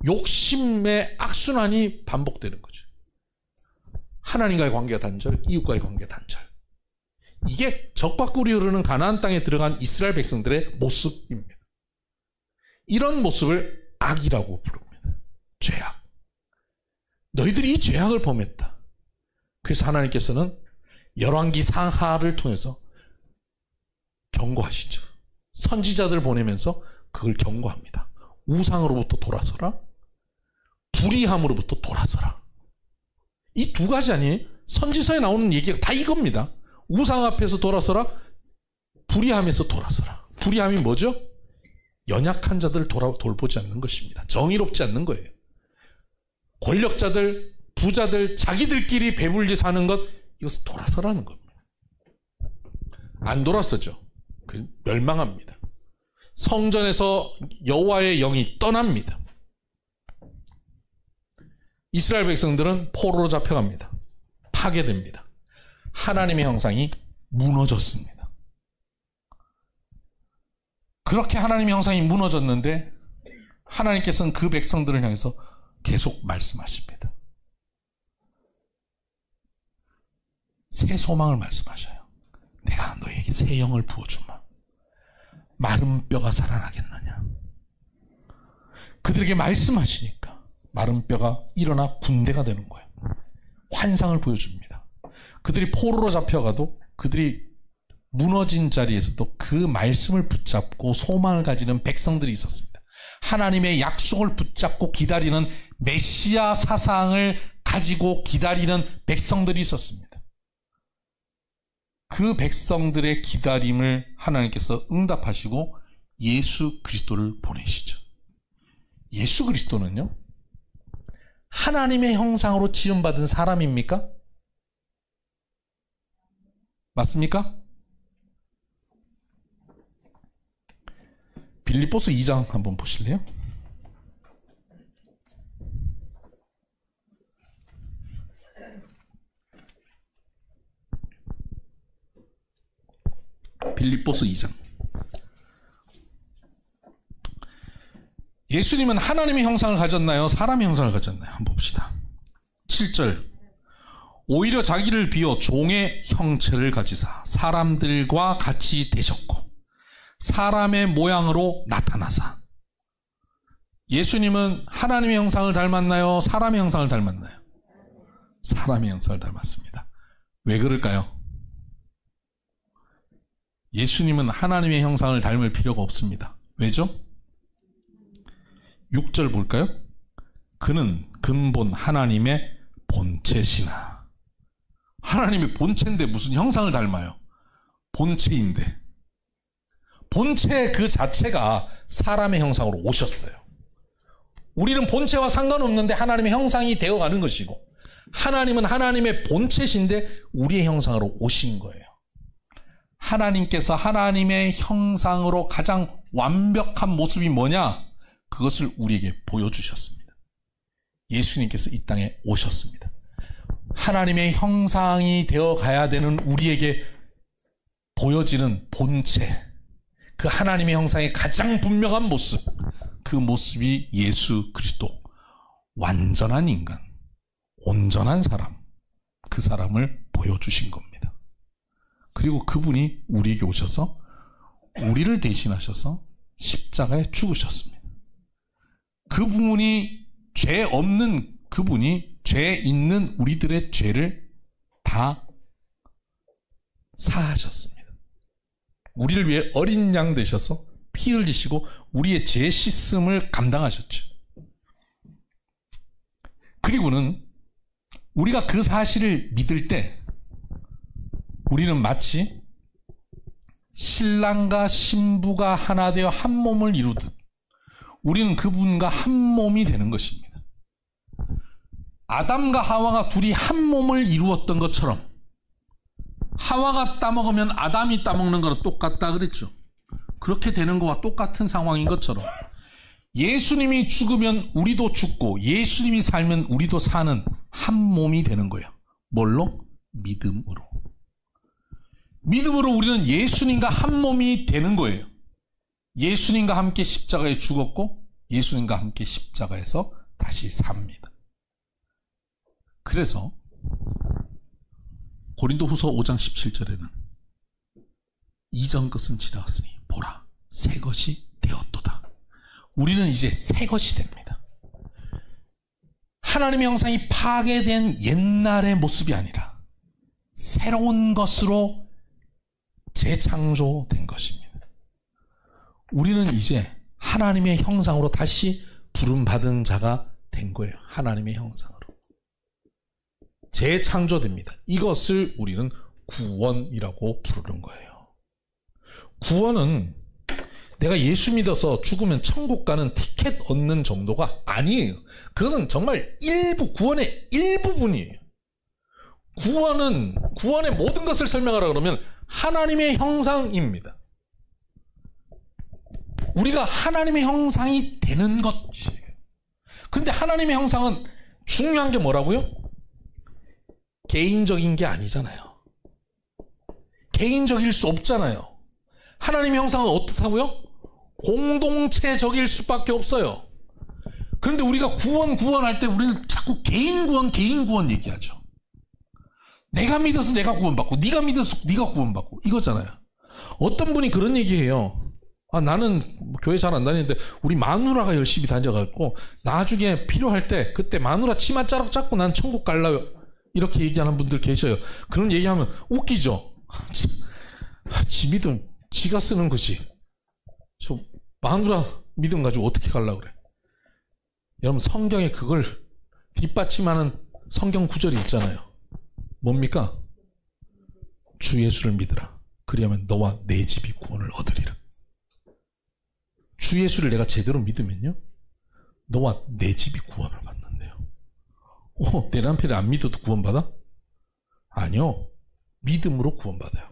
욕심의 악순환이 반복되는 거죠. 하나님과의 관계가 단절, 이웃과의 관계가 단절. 이게 적과 꿀이 흐르는 가나안 땅에 들어간 이스라엘 백성들의 모습입니다. 이런 모습을 악이라고 부릅니다. 죄악. 너희들이 이 죄악을 범했다. 그래서 하나님께서는 열왕기 상하를 통해서 경고하시죠. 선지자들 보내면서 그걸 경고합니다. 우상으로부터 돌아서라. 불의함으로부터 돌아서라. 이 두 가지 아니에요? 선지서에 나오는 얘기가 다 이겁니다. 우상 앞에서 돌아서라. 불의함에서 돌아서라. 불의함이 뭐죠? 연약한 자들을 돌보지 않는 것입니다. 정의롭지 않는 거예요. 권력자들, 부자들, 자기들끼리 배불리 사는 것, 이것은 돌아서라는 겁니다. 안 돌아서죠. 멸망합니다. 성전에서 여호와의 영이 떠납니다. 이스라엘 백성들은 포로로 잡혀갑니다. 파괴됩니다. 하나님의 형상이 무너졌습니다. 그렇게 하나님의 형상이 무너졌는데 하나님께서는 그 백성들을 향해서 계속 말씀하십니다. 새 소망을 말씀하셔요. 내가 너에게 새 영을 부어주마. 마른 뼈가 살아나겠느냐. 그들에게 말씀하시니까 마른 뼈가 일어나 군대가 되는 거예요. 환상을 보여줍니다. 그들이 포로로 잡혀가도 그들이 무너진 자리에서도 그 말씀을 붙잡고 소망을 가지는 백성들이 있었습니다. 하나님의 약속을 붙잡고 기다리는 메시아 사상을 가지고 기다리는 백성들이 있었습니다. 그 백성들의 기다림을 하나님께서 응답하시고 예수 그리스도를 보내시죠. 예수 그리스도는요, 하나님의 형상으로 지음받은 사람입니까? 맞습니까? 빌립보서 2장 한번 보실래요? 빌립보서 2장. 예수님은 하나님의 형상을 가졌나요? 사람의 형상을 가졌나요? 한번 봅시다. 7절. 오히려 자기를 비워 종의 형체를 가지사 사람들과 같이 되셨고 사람의 모양으로 나타나사. 예수님은 하나님의 형상을 닮았나요? 사람의 형상을 닮았나요? 사람의 형상을 닮았습니다. 왜 그럴까요? 예수님은 하나님의 형상을 닮을 필요가 없습니다. 왜죠? 6절 볼까요? 그는 근본 하나님의 본체시나. 하나님의 본체인데 무슨 형상을 닮아요? 본체인데. 본체 그 자체가 사람의 형상으로 오셨어요. 우리는 본체와 상관없는데 하나님의 형상이 되어가는 것이고, 하나님은 하나님의 본체신데 우리의 형상으로 오신 거예요. 하나님께서 하나님의 형상으로 가장 완벽한 모습이 뭐냐? 그것을 우리에게 보여주셨습니다. 예수님께서 이 땅에 오셨습니다. 하나님의 형상이 되어가야 되는 우리에게 보여지는 본체, 그 하나님의 형상의 가장 분명한 모습, 그 모습이 예수 그리스도, 완전한 인간, 온전한 사람, 그 사람을 보여주신 겁니다. 그리고 그분이 우리에게 오셔서 우리를 대신하셔서 십자가에 죽으셨습니다. 그분이 죄 없는 그분이 죄 있는 우리들의 죄를 다 사하셨습니다. 우리를 위해 어린 양 되셔서 피 흘리시고 우리의 죄 씻음을 감당하셨죠. 그리고는 우리가 그 사실을 믿을 때 우리는 마치 신랑과 신부가 하나 되어 한 몸을 이루듯 우리는 그분과 한 몸이 되는 것입니다. 아담과 하와가 둘이 한 몸을 이루었던 것처럼, 하와가 따먹으면 아담이 따먹는 거랑 똑같다 그랬죠. 그렇게 되는 거와 똑같은 상황인 것처럼 예수님이 죽으면 우리도 죽고 예수님이 살면 우리도 사는 한 몸이 되는 거예요. 뭘로? 믿음으로. 믿음으로 우리는 예수님과 한 몸이 되는 거예요. 예수님과 함께 십자가에 죽었고 예수님과 함께 십자가에서 다시 삽니다. 그래서 고린도후서 5장 17절에는 이전 것은 지나갔으니 보라 새 것이 되었도다. 우리는 이제 새 것이 됩니다. 하나님의 형상이 파괴된 옛날의 모습이 아니라 새로운 것으로 재창조된 것입니다. 우리는 이제 하나님의 형상으로 다시 부름받은 자가 된 거예요. 하나님의 형상으로 재창조됩니다. 이것을 우리는 구원이라고 부르는 거예요. 구원은 내가 예수 믿어서 죽으면 천국 가는 티켓 얻는 정도가 아니에요. 그것은 정말 구원의 일부분이에요. 구원의 모든 것을 설명하라 그러면 하나님의 형상입니다. 우리가 하나님의 형상이 되는 것이에요. 그런데 하나님의 형상은 중요한 게 뭐라고요? 개인적인 게 아니잖아요. 개인적일 수 없잖아요. 하나님의 형상은 어떻다고요? 공동체적일 수밖에 없어요. 그런데 우리가 구원할 때 우리는 자꾸 개인 구원 얘기하죠. 내가 믿어서 내가 구원받고 네가 믿어서 네가 구원받고 이거잖아요. 어떤 분이 그런 얘기해요. 나는 교회 잘 안 다니는데 우리 마누라가 열심히 다녀갖고 나중에 필요할 때 그때 마누라 치마 자락 잡고 난 천국 갈라요. 이렇게 얘기하는 분들 계셔요. 그런 얘기하면 웃기죠. 지 믿음 지가 쓰는 거지. 저 마누라 믿음 가지고 어떻게 갈라 그래. 여러분 성경에 그걸 뒷받침하는 성경 구절이 있잖아요. 뭡니까? 주 예수를 믿으라. 그리하면 너와 내 집이 구원을 얻으리라. 주 예수를 내가 제대로 믿으면요, 너와 내 집이 구원을 받는데요. 내 남편이 안 믿어도 구원받아? 아니요. 믿음으로 구원받아요.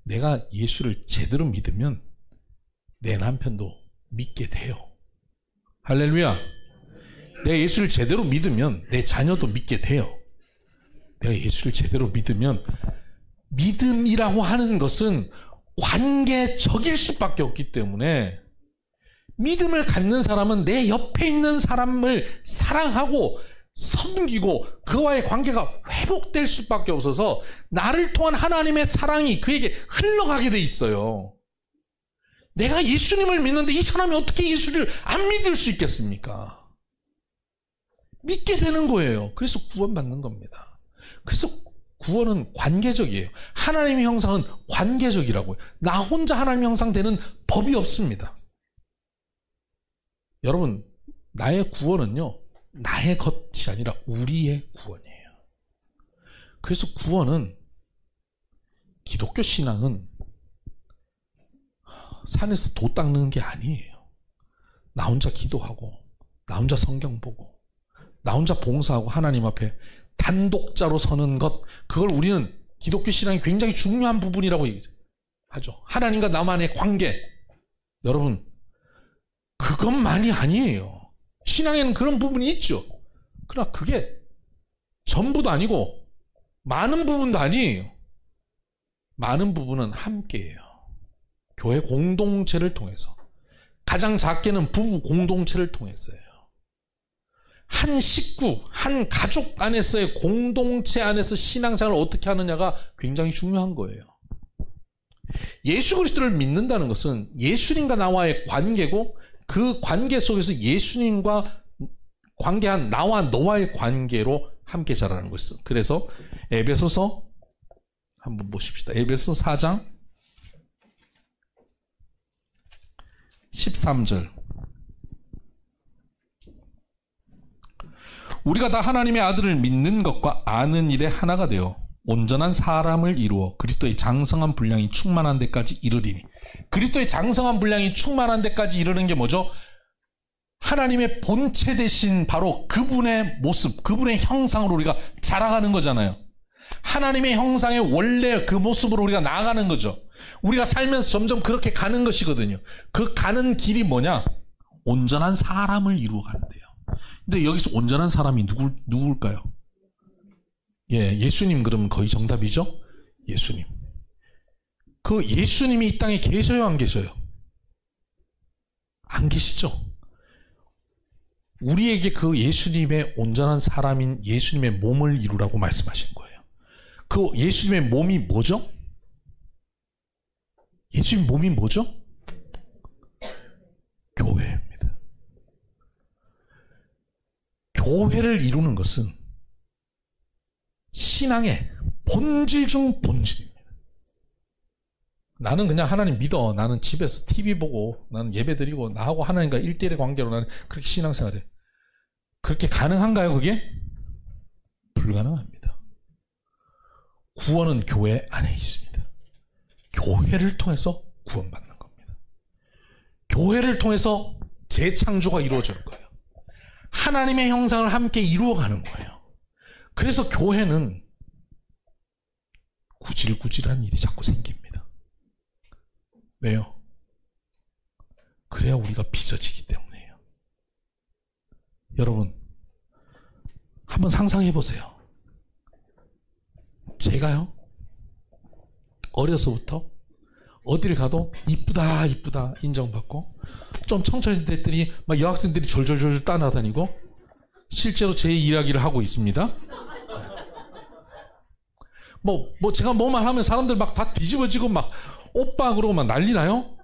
내가 예수를 제대로 믿으면 내 남편도 믿게 돼요. 할렐루야. 내가 예수를 제대로 믿으면 내 자녀도 믿게 돼요. 내가 예수를 제대로 믿으면, 믿음이라고 하는 것은 관계적일 수밖에 없기 때문에 믿음을 갖는 사람은 내 옆에 있는 사람을 사랑하고 섬기고 그와의 관계가 회복될 수밖에 없어서 나를 통한 하나님의 사랑이 그에게 흘러가게 돼 있어요. 내가 예수님을 믿는데 이 사람이 어떻게 예수를 안 믿을 수 있겠습니까? 믿게 되는 거예요. 그래서 구원받는 겁니다. 그래서 구원은 관계적이에요. 하나님의 형상은 관계적이라고요. 나 혼자 하나님의 형상 되는 법이 없습니다. 여러분, 나의 구원은요, 나의 것이 아니라 우리의 구원이에요. 그래서 구원은, 기독교 신앙은 산에서 도 닦는 게 아니에요. 나 혼자 기도하고, 나 혼자 성경 보고, 나 혼자 봉사하고 하나님 앞에 단독자로 서는 것, 그걸 우리는 기독교 신앙이 굉장히 중요한 부분이라고 하죠. 하나님과 나만의 관계. 여러분, 그것만이 아니에요. 신앙에는 그런 부분이 있죠. 그러나 그게 전부도 아니고 많은 부분도 아니에요. 많은 부분은 함께예요. 교회 공동체를 통해서, 가장 작게는 부부 공동체를 통해서예요. 한 식구, 한 가족 안에서의 공동체 안에서 신앙생활을 어떻게 하느냐가 굉장히 중요한 거예요. 예수 그리스도를 믿는다는 것은 예수님과 나와의 관계고, 그 관계 속에서 예수님과 관계한 나와 너와의 관계로 함께 자라는 것이죠. 그래서 에베소서 한번 보십시다. 에베소서 4장 13절. 우리가 다 하나님의 아들을 믿는 것과 아는 일에 하나가 되어 온전한 사람을 이루어 그리스도의 장성한 분량이 충만한 데까지 이르리니. 그리스도의 장성한 분량이 충만한 데까지 이르는 게 뭐죠? 하나님의 본체 되신 바로 그분의 모습, 그분의 형상으로 우리가 자라가는 거잖아요. 하나님의 형상의 원래 그 모습으로 우리가 나아가는 거죠. 우리가 살면서 점점 그렇게 가는 것이거든요. 그 가는 길이 뭐냐? 온전한 사람을 이루어 가는데요. 근데 여기서 온전한 사람이 누굴까요? 예수님 그러면 거의 정답이죠? 예수님. 그 예수님이 이 땅에 계셔요, 안 계셔요? 안 계시죠? 우리에게 그 예수님의 온전한 사람인 예수님의 몸을 이루라고 말씀하신 거예요. 그 예수님의 몸이 뭐죠? 예수님 몸이 뭐죠? 교회입니다. 교회를 이루는 것은 신앙의 본질 중 본질입니다. 나는 그냥 하나님 믿어. 나는 집에서 TV 보고, 나는 예배 드리고, 나하고 하나님과 1대1의 관계로 나는 그렇게 신앙생활해. 그렇게 가능한가요, 그게? 불가능합니다. 구원은 교회 안에 있습니다. 교회를 통해서 구원받는 겁니다. 교회를 통해서 재창조가 이루어지는 거예요. 하나님의 형상을 함께 이루어가는 거예요. 그래서 교회는 구질구질한 일이 자꾸 생깁니다. 왜요? 그래야 우리가 빚어지기 때문이에요. 여러분, 한번 상상해 보세요. 제가요, 어려서부터 어디를 가도 이쁘다 이쁘다 인정받고 좀 청소년 됐더니 막 여학생들이 졸졸졸 따라다니고 실제로 제 이야기를 하고 있습니다. 뭐 제가 뭐만 하면 사람들 막 다 뒤집어지고 막 오빠 그러고 막 난리 나요?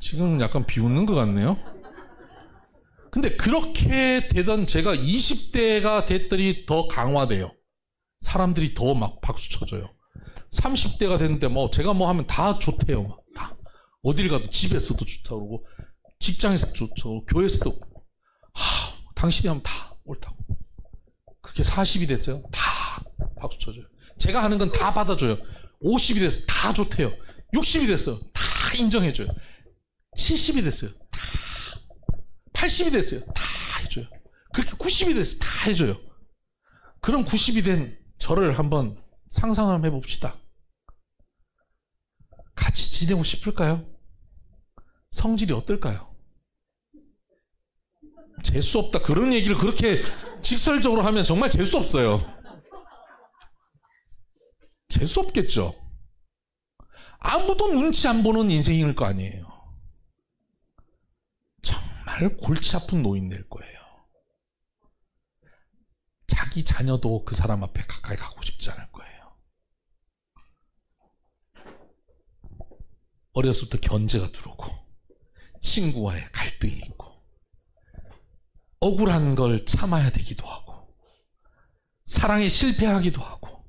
지금 약간 비웃는 것 같네요. 근데 그렇게 되던 제가 20대가 됐더니 더 강화돼요. 사람들이 더 막 박수 쳐줘요. 30대가 됐는데 뭐 제가 뭐 하면 다 좋대요. 막 다. 어딜 가도 집에서도 좋다고 그러고 직장에서도 좋다고 교회에서도 당신이 하면 다 옳다고. 그렇게 40이 됐어요. 다 박수 쳐줘요. 제가 하는 건 다 받아줘요. 50이 됐어요. 다 좋대요. 60이 됐어요. 다 인정해줘요. 70이 됐어요. 다 80이 됐어요. 다 해줘요. 그렇게 90이 됐어요. 다 해줘요. 그럼 90이 된 저를 한번 상상을 해봅시다. 같이 지내고 싶을까요? 성질이 어떨까요? 재수 없다. 그런 얘기를 그렇게 직설적으로 하면 정말 재수 없어요. 재수 없겠죠. 아무도 눈치 안 보는 인생일 거 아니에요. 정말 골치 아픈 노인 될 거예요. 자기 자녀도 그 사람 앞에 가까이 가고 싶지 않을 거예요. 어렸을 때 견제가 들어오고 친구와의 갈등이 있고 억울한 걸 참아야 되기도 하고 사랑에 실패하기도 하고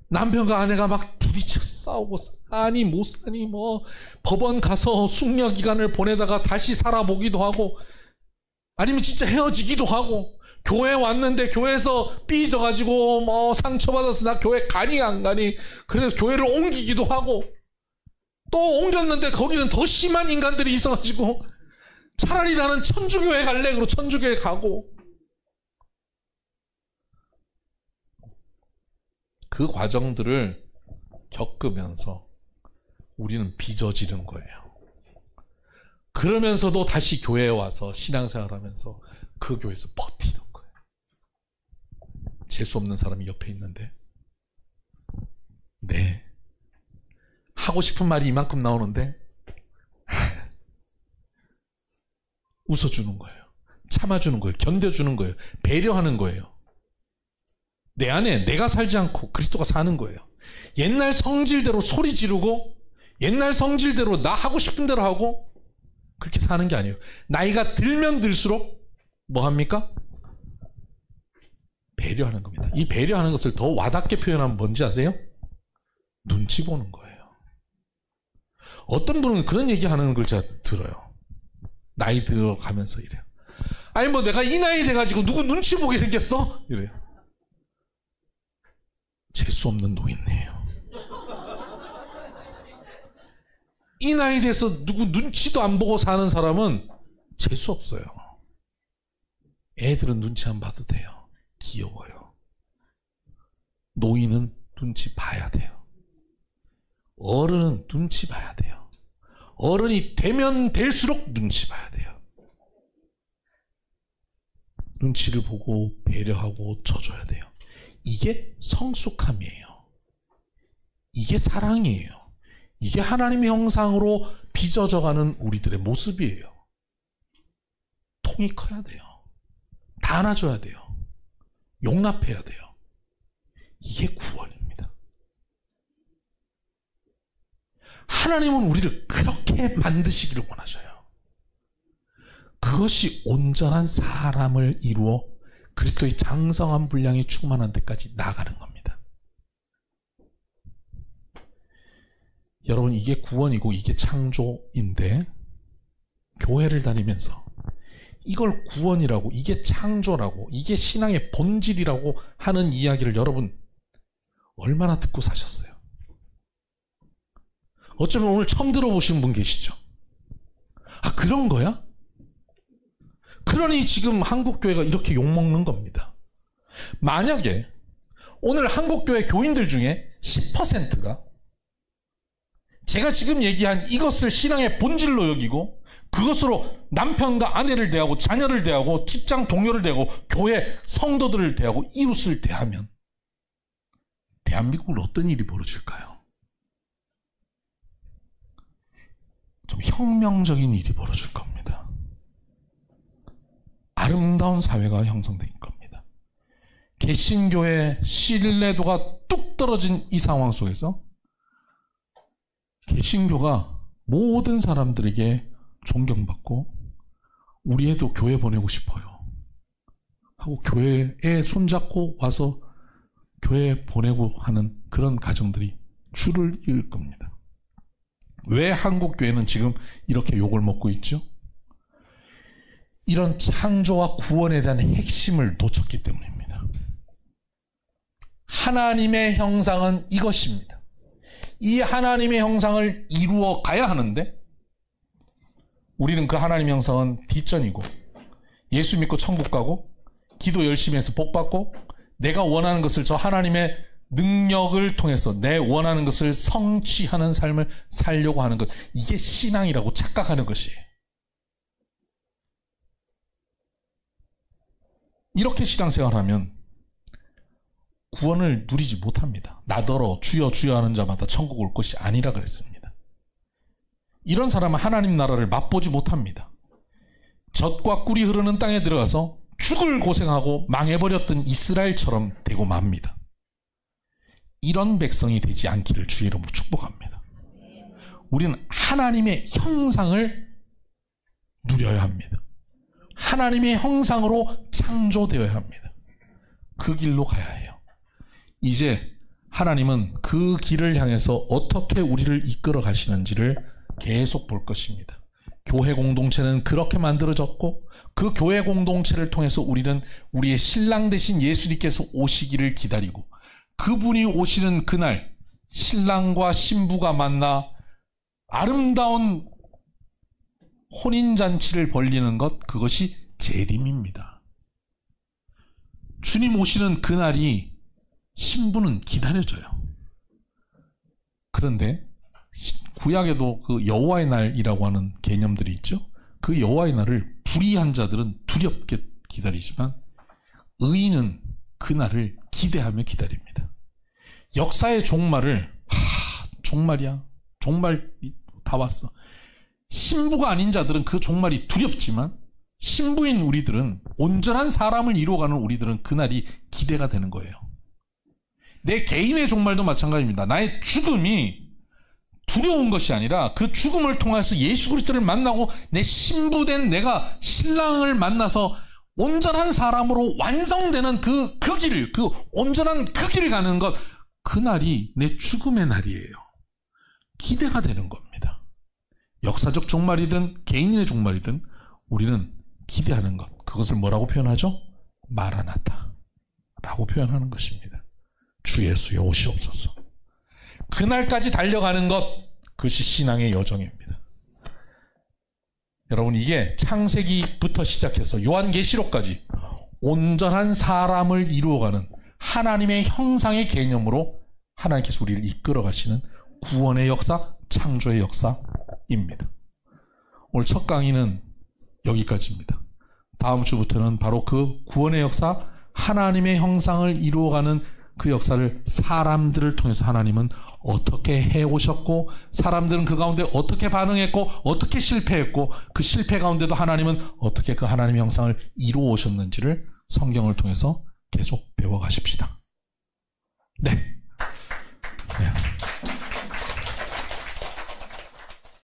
남편과 아내가 막 부딪혀 싸우고 사니 못 사니 뭐 법원 가서 숙려 기간을 보내다가 다시 살아보기도 하고 아니면 진짜 헤어지기도 하고 교회 왔는데 교회에서 삐져가지고 뭐 상처받아서 나 교회 가니 안 가니 그래서 교회를 옮기기도 하고 또 옮겼는데 거기는 더 심한 인간들이 있어가지고 차라리 나는 천주교회 갈래 그러고 천주교회 가고 그 과정들을 겪으면서 우리는 빚어지는 거예요. 그러면서도 다시 교회에 와서 신앙생활하면서 그 교회에서 버티는 거예요. 재수 없는 사람이 옆에 있는데 네 하고 싶은 말이 이만큼 나오는데 웃어주는 거예요. 참아주는 거예요. 견뎌주는 거예요. 배려하는 거예요. 내 안에 내가 살지 않고 그리스도가 사는 거예요. 옛날 성질대로 소리 지르고 옛날 성질대로 나 하고 싶은 대로 하고 그렇게 사는 게 아니에요. 나이가 들면 들수록 뭐 합니까? 배려하는 겁니다. 이 배려하는 것을 더 와닿게 표현하면 뭔지 아세요? 눈치 보는 거예요. 어떤 분은 그런 얘기하는 걸 제가 들어요. 나이 들어가면서 이래요. 아니 뭐 내가 이 나이 돼가지고 누구 눈치 보게 생겼어? 이래요. 재수 없는 노인네요. 이 나이 돼서 누구 눈치도 안 보고 사는 사람은 재수 없어요. 애들은 눈치 안 봐도 돼요. 귀여워요. 노인은 눈치 봐야 돼요. 어른은 눈치 봐야 돼요. 어른이 되면 될수록 눈치 봐야 돼요. 눈치를 보고 배려하고 져줘야 돼요. 이게 성숙함이에요. 이게 사랑이에요. 이게 하나님의 형상으로 빚어져가는 우리들의 모습이에요. 통이 커야 돼요. 다 안아줘야 돼요. 용납해야 돼요. 이게 구원입니다. 하나님은 우리를 그렇게 만드시기를 원하셔요. 그것이 온전한 사람을 이루어 그리스도의 장성한 분량에 충만한 데까지 나아가는 겁니다. 여러분 이게 구원이고 이게 창조인데 교회를 다니면서 이걸 구원이라고 이게 창조라고 이게 신앙의 본질이라고 하는 이야기를 여러분 얼마나 듣고 사셨어요? 어쩌면 오늘 처음 들어보시는 분 계시죠? 아 그런 거야? 그러니 지금 한국교회가 이렇게 욕먹는 겁니다. 만약에 오늘 한국교회 교인들 중에 10%가 제가 지금 얘기한 이것을 신앙의 본질로 여기고 그것으로 남편과 아내를 대하고 자녀를 대하고 직장 동료를 대하고 교회 성도들을 대하고 이웃을 대하면 대한민국은 어떤 일이 벌어질까요? 좀 혁명적인 일이 벌어질 겁니다. 아름다운 사회가 형성될 겁니다. 개신교의 신뢰도가 뚝 떨어진 이 상황 속에서 개신교가 모든 사람들에게 존경받고 우리 애도 교회 보내고 싶어요 하고 교회에 손잡고 와서 교회 보내고 하는 그런 가정들이 줄을 이을 겁니다. 왜 한국 교회는 지금 이렇게 욕을 먹고 있죠? 이런 창조와 구원에 대한 핵심을 놓쳤기 때문입니다. 하나님의 형상은 이것입니다. 이 하나님의 형상을 이루어 가야 하는데 우리는 그 하나님의 형상은 뒷전이고 예수 믿고 천국 가고 기도 열심히 해서 복 받고 내가 원하는 것을 저 하나님의 능력을 통해서 내 원하는 것을 성취하는 삶을 살려고 하는 것, 이게 신앙이라고 착각하는 것이에요. 이렇게 신앙생활하면 구원을 누리지 못합니다. 나더러 주여 주여 하는 자마다 천국 올 것이 아니라 그랬습니다. 이런 사람은 하나님 나라를 맛보지 못합니다. 젖과 꿀이 흐르는 땅에 들어가서 죽을 고생하고 망해버렸던 이스라엘처럼 되고 맙니다. 이런 백성이 되지 않기를 주의 이름으로 축복합니다. 우리는 하나님의 형상을 누려야 합니다. 하나님의 형상으로 창조되어야 합니다. 그 길로 가야 해요. 이제 하나님은 그 길을 향해서 어떻게 우리를 이끌어 가시는지를 계속 볼 것입니다. 교회 공동체는 그렇게 만들어졌고 그 교회 공동체를 통해서 우리는 우리의 신랑 되신 예수님께서 오시기를 기다리고 그분이 오시는 그날 신랑과 신부가 만나 아름다운 혼인잔치를 벌리는 것, 그것이 재림입니다. 주님 오시는 그날이 신부는 기다려져요. 그런데 구약에도 그 여호와의 날이라고 하는 개념들이 있죠. 그 여호와의 날을 불의한 자들은 두렵게 기다리지만 의인은 그날을 기대하며 기다립니다. 역사의 종말을 종말이야. 종말 다 왔어. 신부가 아닌 자들은 그 종말이 두렵지만 신부인 우리들은, 온전한 사람을 이루어가는 우리들은 그날이 기대가 되는 거예요. 내 개인의 종말도 마찬가지입니다. 나의 죽음이 두려운 것이 아니라 그 죽음을 통해서 예수 그리스도를 만나고 내 신부된 내가 신랑을 만나서 온전한 사람으로 완성되는 그 길을, 그 온전한 그 길을 가는 것, 그날이 내 죽음의 날이에요. 기대가 되는 겁니다. 역사적 종말이든 개인의 종말이든 우리는 기대하는 것, 그것을 뭐라고 표현하죠? 마라나타 라고 표현하는 것입니다. 주 예수여 오시옵소서. 그날까지 달려가는 것, 그것이 신앙의 여정입니다. 여러분, 이게 창세기부터 시작해서 요한계시록까지 온전한 사람을 이루어가는 하나님의 형상의 개념으로 하나님께서 우리를 이끌어 가시는 구원의 역사, 창조의 역사입니다. 오늘 첫 강의는 여기까지입니다. 다음 주부터는 바로 그 구원의 역사, 하나님의 형상을 이루어가는 그 역사를 사람들을 통해서 하나님은 어떻게 해오셨고, 사람들은 그 가운데 어떻게 반응했고, 어떻게 실패했고, 그 실패 가운데도 하나님은 어떻게 그 하나님의 형상을 이루어 오셨는지를 성경을 통해서 계속 배워가십시다. 네.